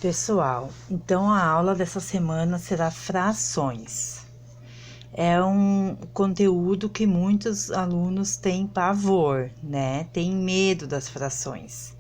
Pessoal, então a aula dessa semana será frações. É um conteúdo que muitos alunos têm pavor, né? Tem medo das frações.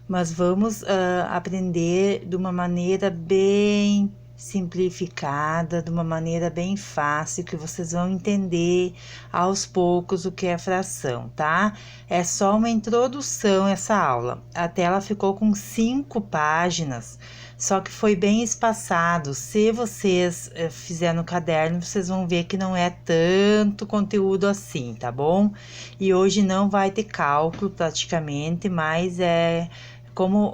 Mas vamos aprender de uma maneira bem simplificada, de uma maneira bem fácil, que vocês vão entender aos poucos o que é fração, tá? É só uma introdução essa aula. A tela ficou com 5 páginas, só que foi bem espaçado. Se vocês fizerem no caderno, vocês vão ver que não é tanto conteúdo assim, tá bom? E hoje não vai ter cálculo praticamente, mas é como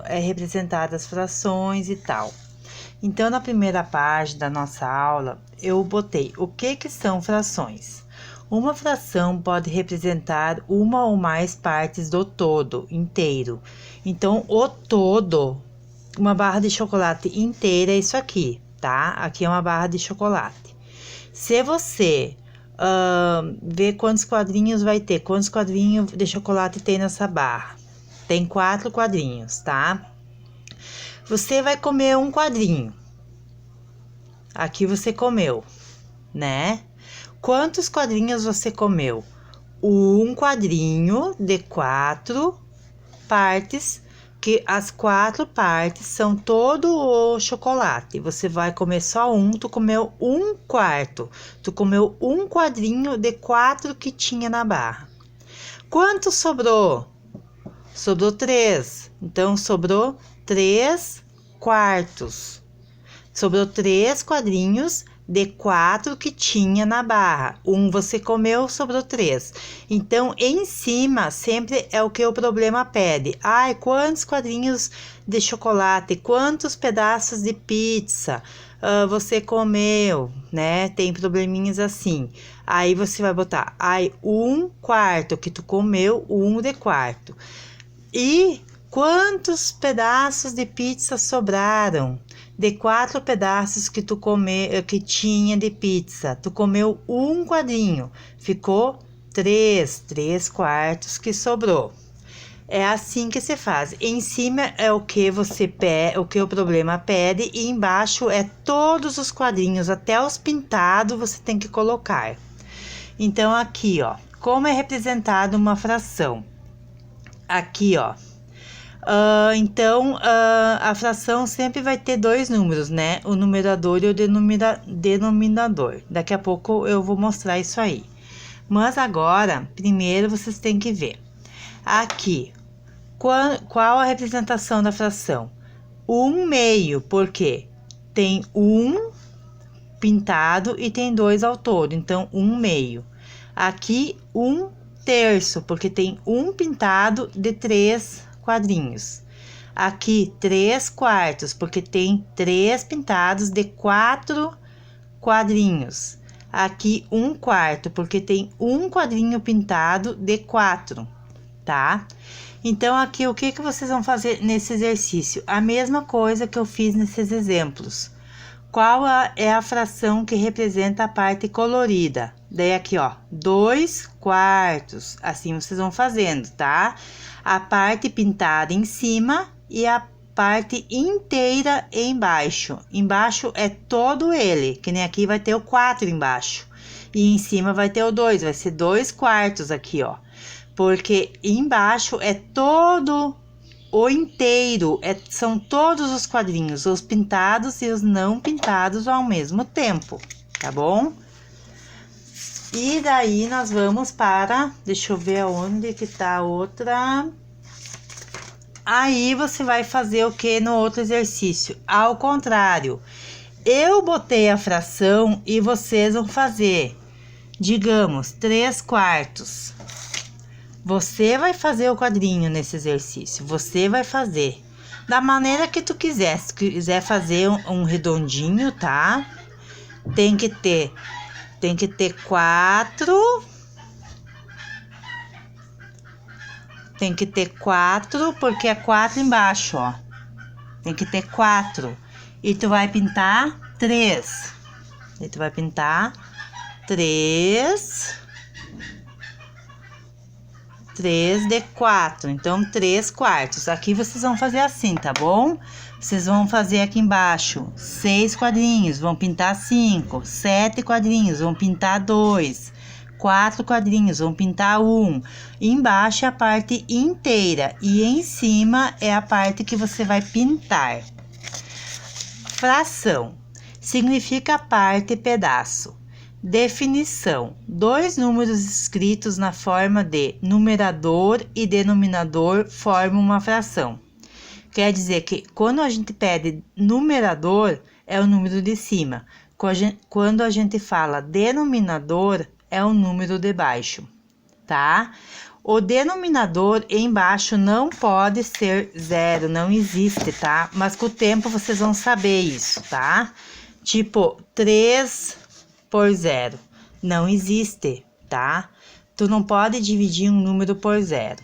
é representada as frações e tal. Então, na primeira página da nossa aula, eu botei o que são frações. Uma fração pode representar uma ou mais partes do todo inteiro. Então, o todo, uma barra de chocolate inteira é isso aqui, tá? Aqui é uma barra de chocolate. Se você ver quantos quadrinhos vai ter, quantos quadrinhos de chocolate tem nessa barra. Tem 4 quadrinhos, tá? Você vai comer um quadrinho. Aqui você comeu, né? Quantos quadrinhos você comeu? Um quadrinho de 4 partes, que as 4 partes são todo o chocolate. Você vai comer só um, tu comeu 1/4. Tu comeu um quadrinho de 4 que tinha na barra. Quanto sobrou? Sobrou 3. Então, sobrou 3/4. Sobrou 3 quadrinhos de 4 que tinha na barra. Um você comeu, sobrou 3. Então, em cima, sempre é o que o problema pede. Ai, quantos quadrinhos de chocolate? Quantos pedaços de pizza você comeu, né? Tem probleminhas assim. Aí, você vai botar, 1/4 que tu comeu, 1/4. E quantos pedaços de pizza sobraram? De 4 pedaços que tu que tinha de pizza, tu comeu um quadrinho, ficou 3/4 que sobrou. É assim que se faz. Em cima é o que o que o problema pede, e embaixo é todos os quadrinhos, até os pintados você tem que colocar. Então aqui, ó, como é representada uma fração? Aqui, ó. Então, a fração sempre vai ter 2 números, né? O numerador e o denominador. Daqui a pouco eu vou mostrar isso aí. Mas agora, primeiro vocês têm que ver. Aqui, qual a representação da fração? 1/2, porque tem 1 pintado e tem 2 ao todo. Então, 1/2. Aqui, 1/3, porque tem 1 pintado de 3 quadrinhos. Aqui 3/4, porque tem 3 pintados de 4 quadrinhos. Aqui 1/4, porque tem 1 quadrinho pintado de 4, tá? Então, aqui o que vocês vão fazer nesse exercício? A mesma coisa que eu fiz nesses exemplos. Qual é a fração que representa a parte colorida? Daí aqui, ó, 2/4. Assim vocês vão fazendo, tá? A parte pintada em cima e a parte inteira embaixo. Embaixo é todo ele, que nem aqui vai ter o 4 embaixo. E em cima vai ter o 2, vai ser 2/4 aqui, ó. Porque embaixo é todo o inteiro, são todos os quadrinhos, os pintados e os não pintados ao mesmo tempo, tá bom? E daí nós vamos para, deixa eu ver aonde que tá a outra. Aí você vai fazer o que no outro exercício? Ao contrário, eu botei a fração e vocês vão fazer, digamos, 3/4. Você vai fazer o quadrinho nesse exercício, você vai fazer da maneira que tu quiser. Se quiser fazer um redondinho, tá? Tem que ter 4. Tem que ter 4, porque é 4 embaixo, ó. Tem que ter 4. E tu vai pintar 3. E tu vai pintar 3. 3D4, então 3 quartos. Aqui vocês vão fazer assim, tá bom? Vocês vão fazer aqui embaixo 6 quadrinhos, vão pintar 5, 7 quadrinhos, vão pintar 2, 4 quadrinhos, vão pintar 1. Embaixo é a parte inteira e em cima é a parte que você vai pintar. Fração significa parte e pedaço. Definição: 2 números escritos na forma de numerador e denominador formam uma fração. Quer dizer que quando a gente pede numerador, é o número de cima. Quando a gente fala denominador, é o número de baixo, tá? O denominador embaixo não pode ser 0, não existe, tá? Mas com o tempo vocês vão saber isso, tá? Tipo, 3 por 0. Não existe, tá? Tu não pode dividir um número por 0.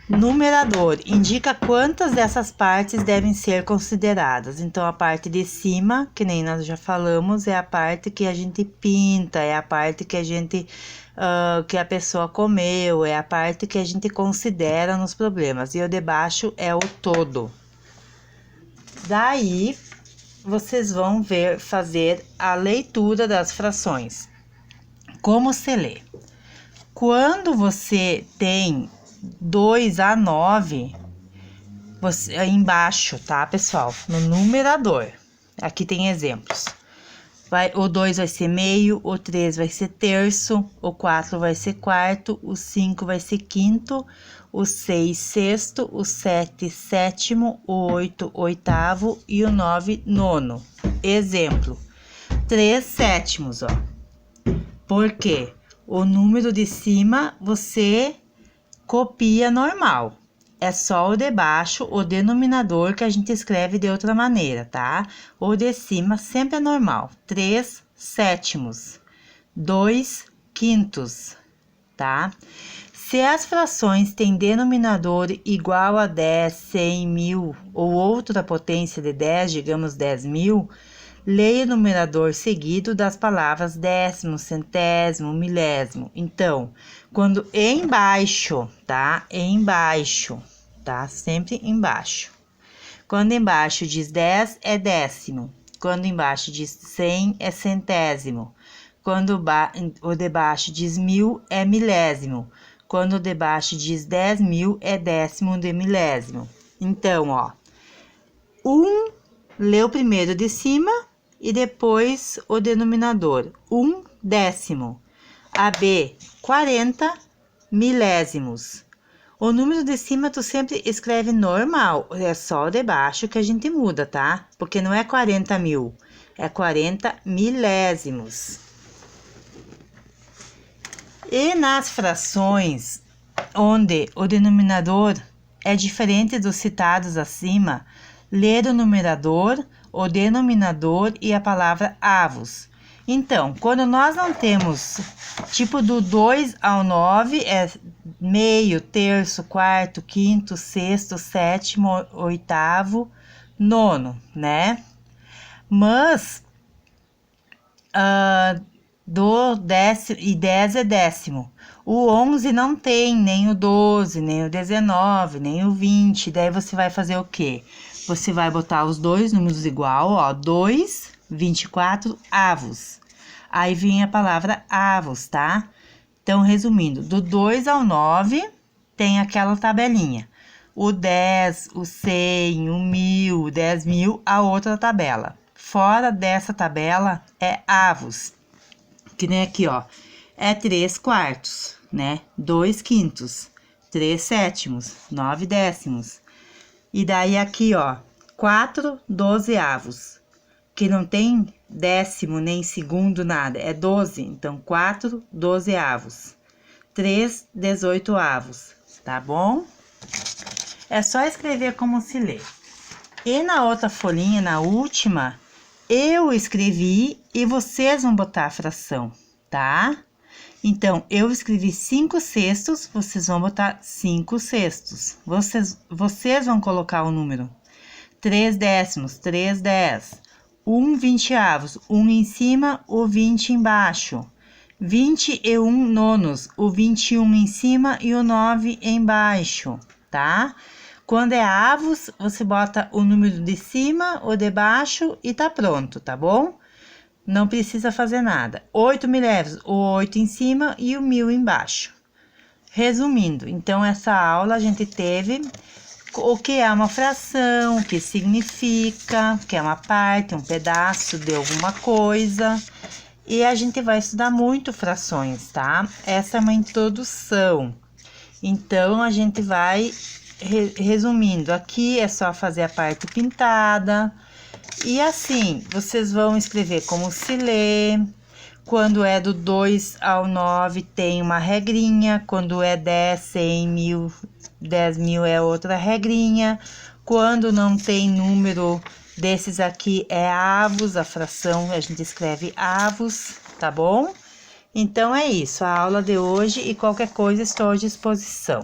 Numerador indica quantas dessas partes devem ser consideradas. Então, a parte de cima, que nem nós já falamos, é a parte que a gente pinta, é a parte que a gente que a pessoa comeu, é a parte que a gente considera nos problemas. E o de baixo é o todo. Daí, vocês vão fazer a leitura das frações. Como se lê? Quando você tem 2 a 9, você, embaixo, tá, pessoal? No numerador. Aqui tem exemplos. O 2 vai ser meio, o 3 vai ser terço, o 4 vai ser quarto, o 5 vai ser quinto, o 6 sexto, o 7 sétimo, o 8 oitavo e o 9 nono. Exemplo: 3 sétimos, ó. Por quê? O número de cima você copia normal. É só o de baixo, o denominador, que a gente escreve de outra maneira, tá? O de cima sempre é normal. 3 sétimos, 2 quintos, tá? Se as frações têm denominador igual a 10, 100, 1000 ou outra potência de 10, digamos 10.000, leia o numerador seguido das palavras décimo, centésimo, milésimo. Então, quando embaixo, tá? Embaixo, tá? Sempre embaixo. Quando embaixo diz 10, é décimo. Quando embaixo diz 100, é centésimo. Quando o de baixo diz 1000, é milésimo. Quando o de baixo diz 10.000, é décimo de milésimo. Então, ó, lê o primeiro de cima e depois o denominador, 1 décimo. AB, 40 milésimos. O número de cima tu sempre escreve normal, é só o de baixo que a gente muda, tá? Porque não é 40.000, é 40 milésimos. E nas frações, onde o denominador é diferente dos citados acima, ler o numerador, o denominador e a palavra avos. Então, quando nós não temos, tipo do 2 ao 9, é meio, terço, quarto, quinto, sexto, sétimo, oitavo, nono, né? Mas, do décimo, e 10 é décimo. O 11 não tem nem o 12, nem o 19, nem o 20. Daí você vai fazer o quê? Você vai botar os dois números igual, ó, 2, 24 avos. Aí vem a palavra avos, tá? Então, resumindo, do 2 ao 9 tem aquela tabelinha. O 10, o 100, o 1000, o 10.000, a outra tabela. Fora dessa tabela é avos. Que nem aqui, ó, é 3 quartos, né? 2 quintos, 3 sétimos, 9 décimos. E daí aqui, ó, 4 dozeavos, que não tem décimo nem segundo, nada, é 12. Então, 4 dozeavos, 3 dezoitoavos, tá bom? É só escrever como se lê. E na outra folhinha, na última, eu escrevi e vocês vão botar a fração, tá? Então, eu escrevi 5 sextos, vocês vão botar 5 sextos. Vocês vão colocar o número. 3 décimos, 3 10. 1 vinteavos, 1 em cima, o 20 embaixo. 21 nonos, o 21 em cima e o 9 embaixo, tá? Quando é avos, você bota o número de cima, o de baixo e tá pronto, tá bom? Não precisa fazer nada. 8 milésimos, o 8 em cima e o 1000 embaixo. Resumindo, então essa aula a gente teve o que é uma fração, o que significa, que é uma parte, um pedaço de alguma coisa. E a gente vai estudar muito frações, tá? Essa é uma introdução. Então, a gente vai resumindo. Aqui é só fazer a parte pintada. E assim, vocês vão escrever como se lê. Quando é do 2 ao 9, tem uma regrinha. Quando é 10, 100, 1000, 10.000 é outra regrinha. Quando não tem número desses aqui, é avos, a fração a gente escreve avos, tá bom? Então é isso, a aula de hoje, e qualquer coisa estou à disposição.